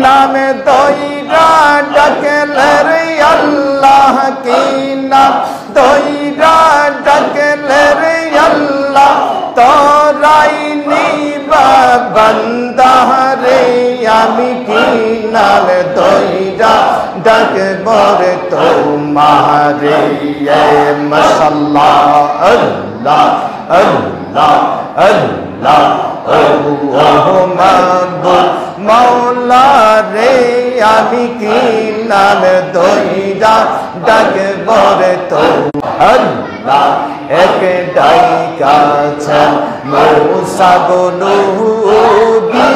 নামে দইরা ডাকলে রে আল্লাহ কি নাম দইরা ডাকলে রে আল্লাহ তোরাই নিবা বান্দা রে আমি কি নাম দইরা ডাকব রে তোমারে মাশাআল্লাহ আল্লাহ আল্লাহ আল্লাহ ও মাবুদ মৌলা রে আমি কি নাম দইরা ডাকব রে তো আল্লাহ এক ডাইকাছেন মূসা গো নবী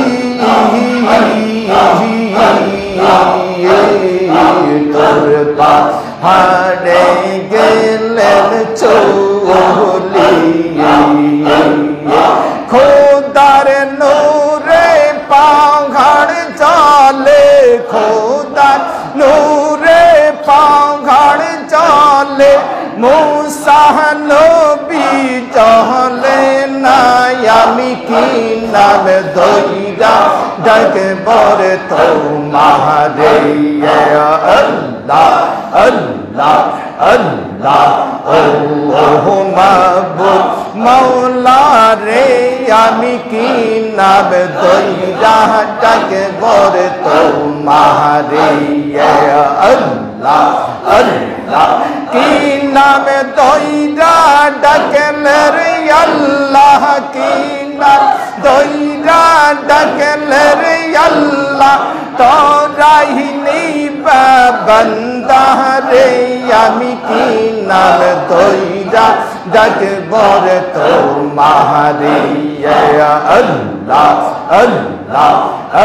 তোর পাহাড়ে গেলেন চলি খোদার নূরে পাহাড় চলে খোদার নূরে পাহাড় চলে মূসা নবী চলে না আমি কি নাম দইরা ডাকব রে তোমারে আল্লাহ আল্লাহ আল্লাহ ও মাবুদ মৌলা রে আমি কি নাম দইরা ডাকব রে তোমারে আল্লাহ আল্লাহ কি নাম দইরা ডাকলে রে আল্লাহ কি নাম দইরা ডাকলে রে আল্লাহ তোরাই নিবা বান্দা রে আমি কি নাম দইরা ডাকব রে তোমারে আল্লাহ আল্লাহ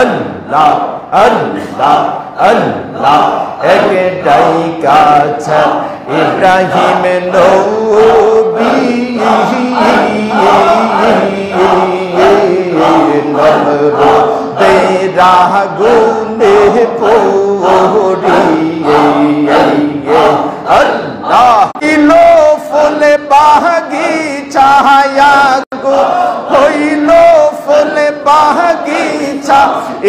আল্লাহ আল্লাহ আল্লাহ এক ডাইকাছেন ইব্রাহিম নবী তেরা গুনে পড়িয়ে আল্লাহ কিলো ফুলে বাগিচায়া গো হইল ফুলে বাগিচা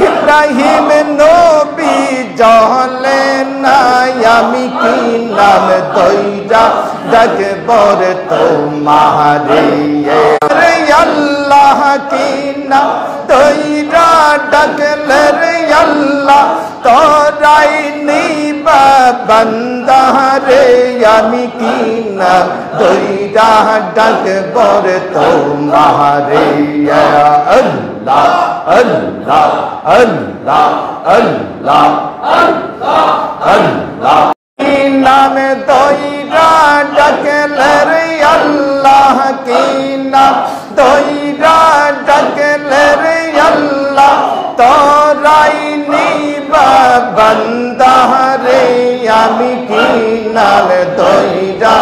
ইব্রাহিম নবী জলে না আমি কি নাম দইরা ডাকব রে তোমারে রে আল্লাহ কি নাম দইরা ডাকলে রে আল্লাহ তোরাই নিবা বান্দা রে আমি কি নাম দইরা ডাকব রে তোমারে আল্লাহ আল্লাহ আল্লাহ আল্লাহ আল্লাহ আল্লাহ কি নাম দইরা ডাকলে রে আল্লাহ কি নাম দইরা ডাকলে রে আল্লাহ তোরাই নিবা বান্দা রে আমি কি নাম দইরা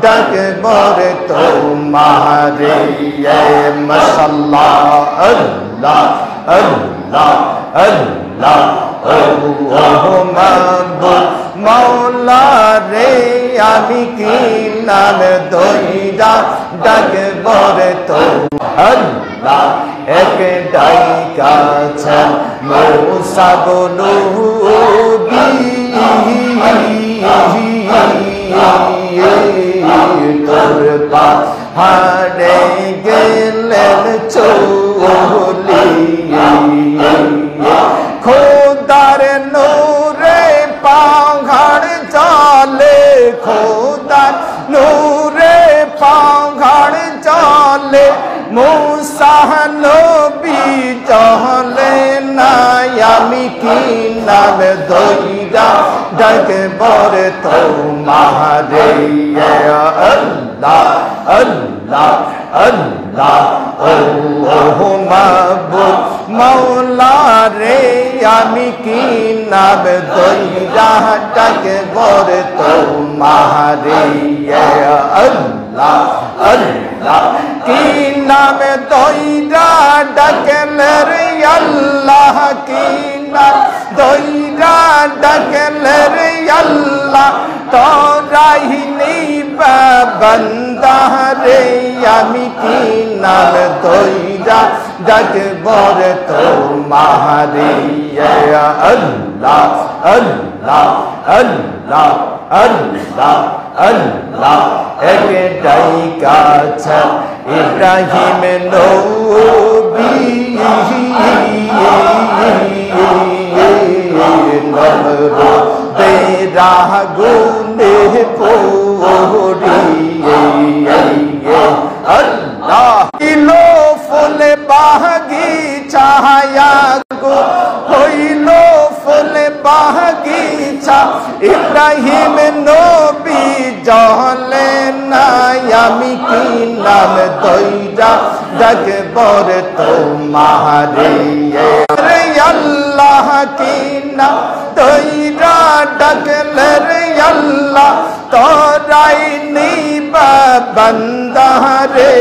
ডাকব রে তোমারে মাশাআল্লাহ আল্লাহ আল্লাহ আল্লাহ ও মাবুদ মৌলা রে আমি কি নাম দইরা ডাকব রে তো আল্লাহ এক ডাইকাছেন মূসা গো নবী তোর পাহাড়ে গেলেন চলি খোদার নূরে পাহাড় চলে খোদার নূরে পাহাড় চলে মূসা নবী চলে না আমি কি নাম দইরা ডাকব রে তোমারে আল্লাহ আল্লাহ আল্লাহ ও মাবুদ মৌলা রে আমি কি নাম দইরা ডাকব রে তোমারে আল্লাহ আল্লাহ কি নাম দইরা ডাকলে রে আল্লাহ কি নাম দইরা ডাকলে রে আল্লাহ আল্লাহ তোরাই নিবা বান্দা রে আমি কি নাম দইরা ডাকবর তোমারে আল্লাহ আল্লাহ আল্লাহ আল্লাহ আল্লাহ একটাই কাছে ইব্রাহিম নবী তেরা গুনে পড়িয়ে আল্লাহ কিলো ফুলে বাগিচা গো হইল ফুলে বাগিচা ইব্রাহিম নবী জলে নাই আমি কি নাম দইরা ডাকবর তোমারে রে আল্লাহ কি নাম দইরা ডাকলে রে আল্লাহ তোরাই নিবা বান্দা রে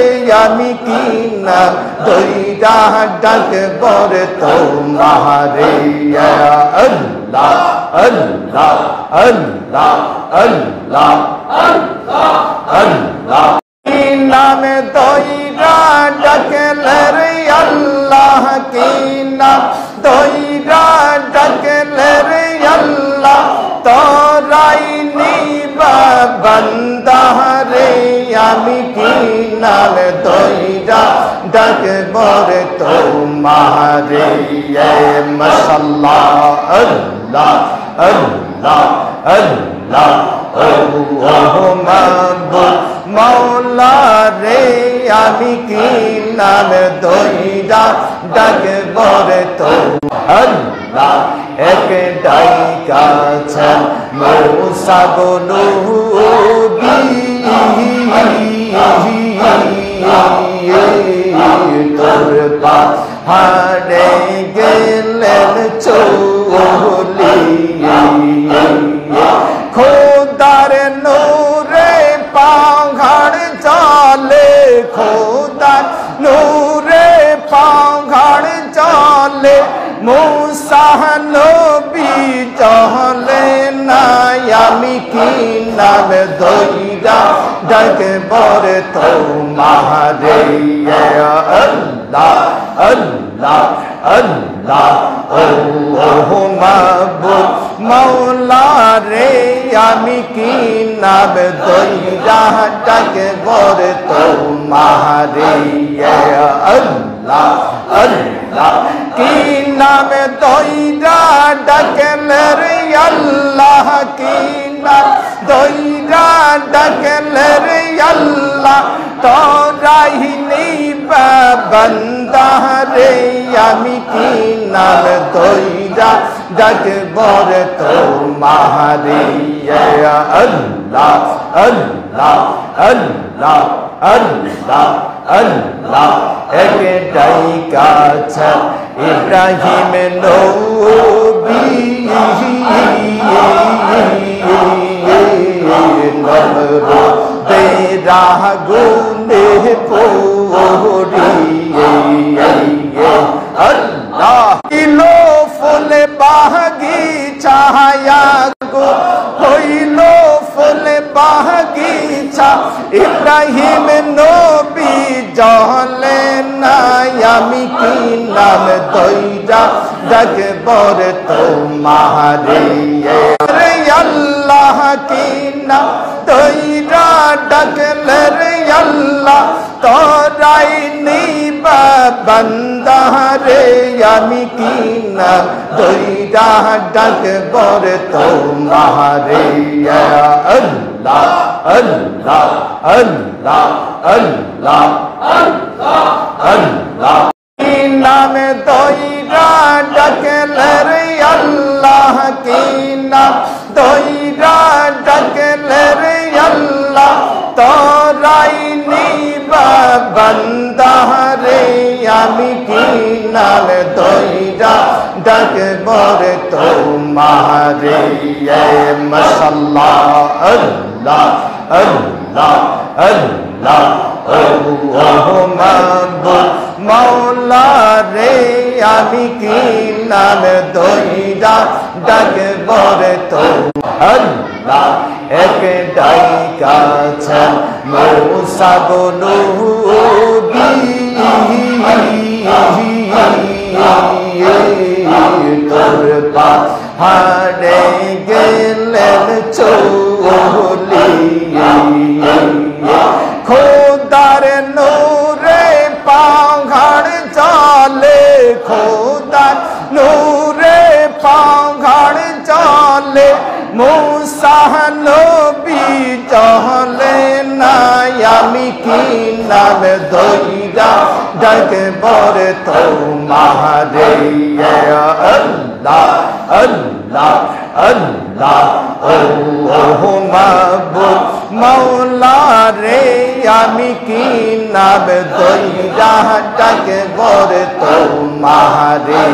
আমি কি নাম দইরা ডাকবর তোমারে আল্লাহ আল্লাহ আল্লাহ আল্লাহ আল্লাহ আল্লাহ কি নাম দইরা ডাকলে রে আল্লাহ কি নাম দইরা ডাকলে রে আল্লাহ তোরাই নিবা বান্দা রে আমি কি নাম দইরা ডাকবর তোমারে মাশাআল্লাহ আল্লাহ আল্লাহ আল্লাহ ও মাবুদ মওলা রে আমি কি নাম দইরা ডাকবর আল্লাহ একটাই কাছে মুসা নবী তোর পাহাড়ে গেলেন চলিয়ে খোদার নূরে পাহাড় চলে খোদার নূরে পাহাড় চলে মুসা নবী চলে নাই আমি কি নাম দইরা ডাকবর তোমারে আল্লাহ আল্লাহ আল্লাহ ও মাবুদ মওলা রে আমি কি নাম দইরা ডাকবর তোমারে আল্লাহ আল্লাহ কি নাম দইরা ডাকলে রে আল্লাহ কি নাম দইরা ডাকলে রে আল্লাহ তোরাই নিবা বান্দা রে আমি কি নাম দইরা ডাকবর তোমারে আল্লাহ আল্লাহ আল্লাহ আল্লাহ আল্লাহ একটাই কাছে ইব্রাহিম নবী তেরা গুনে পড়িয়ে আল্লাহ কিলো ফুলে বাগিচা গো হইল ফুলে বাগিচা ইব্রাহিম নবী জলে নাই আমি কি নাম দইরা ডাকবর তোমারে রে আল্লাহ কি নাম দইরা ডাকলে রে আল্লাহ তোরাই নিবা বান্দা রে আমি কি নাম দইরা ডাকবর তোমারে আল্লাহ আল্লাহ আল্লাহ আল্লাহ আল্লাহ আল্লাহ কি নাম দইরা ডাকলে রে আল্লাহ কি নাম দইরা ডাকলে রে আল্লাহ তোরাই নিবা বান্দা রে আমি কি নাম দইরা ডাকবর তোমারে মাশাআল্লাহ আল্লাহ আল্লাহ আল্লাহ ও মাবুদ মওলা রে আমি কি নাম দইরা ডাকবর তোমারে আল্লাহ একটাই কাছে মূসা গো নবী তোর পাহাড়ে গেলেন চলি খোদার নূরে পাহাড় চলে খোদার নূরে পাহাড় চলে মূসা নবী চলে না আমি কি নাম ধইরা ডাকবর তোমারে আল্লাহ আল্লাহ আল্লাহ ও মাবুদ মাওলা রে আমি কি নাম ধইরা ডাকবর তোমারে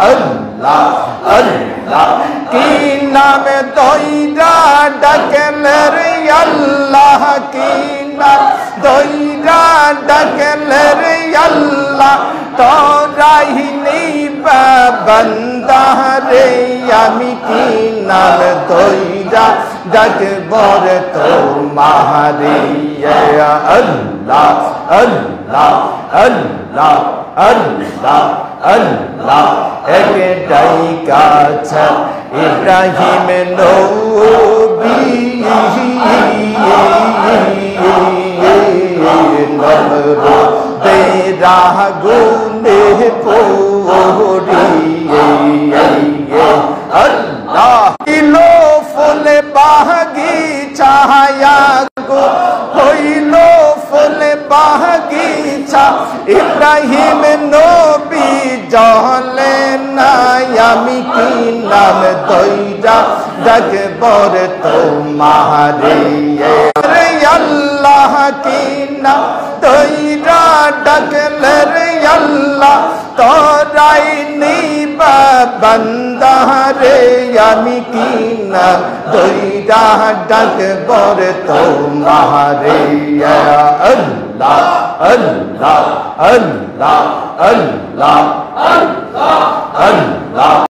আল্লাহ আল্লাহ কি নাম ধইরা ডাকলে রে আল্লাহ কি নাম ধইরা ডাকলে রে আল্লাহ তোরাই নিবা বান্দা রে আমি কি নাম ধইরা ডাকবর তোমারে আল্লাহ আল্লাহ আল্লাহ আল্লাহ আল্লাহ একটাই কাছে ইব্রাহিম নবী তেরা গুনে পড়িয়ে আল্লাহ কিলো ফুল বাগিচায়া গো হইল ফুল বাগিচা ইব্রাহিম নবী জলে না আমি কি নাম দইরা ডাকবর তোমারে আল্লাহ কি নাম দইরা ডাকলে রে আল্লাহ তোরাই নিবা বান্দা রে আমি কি নাম দইরা ডাকবর তোমারে আল্লাহ আল্লাহ আল্লাহ আল্লাহ আল্লাহ আল্লাহ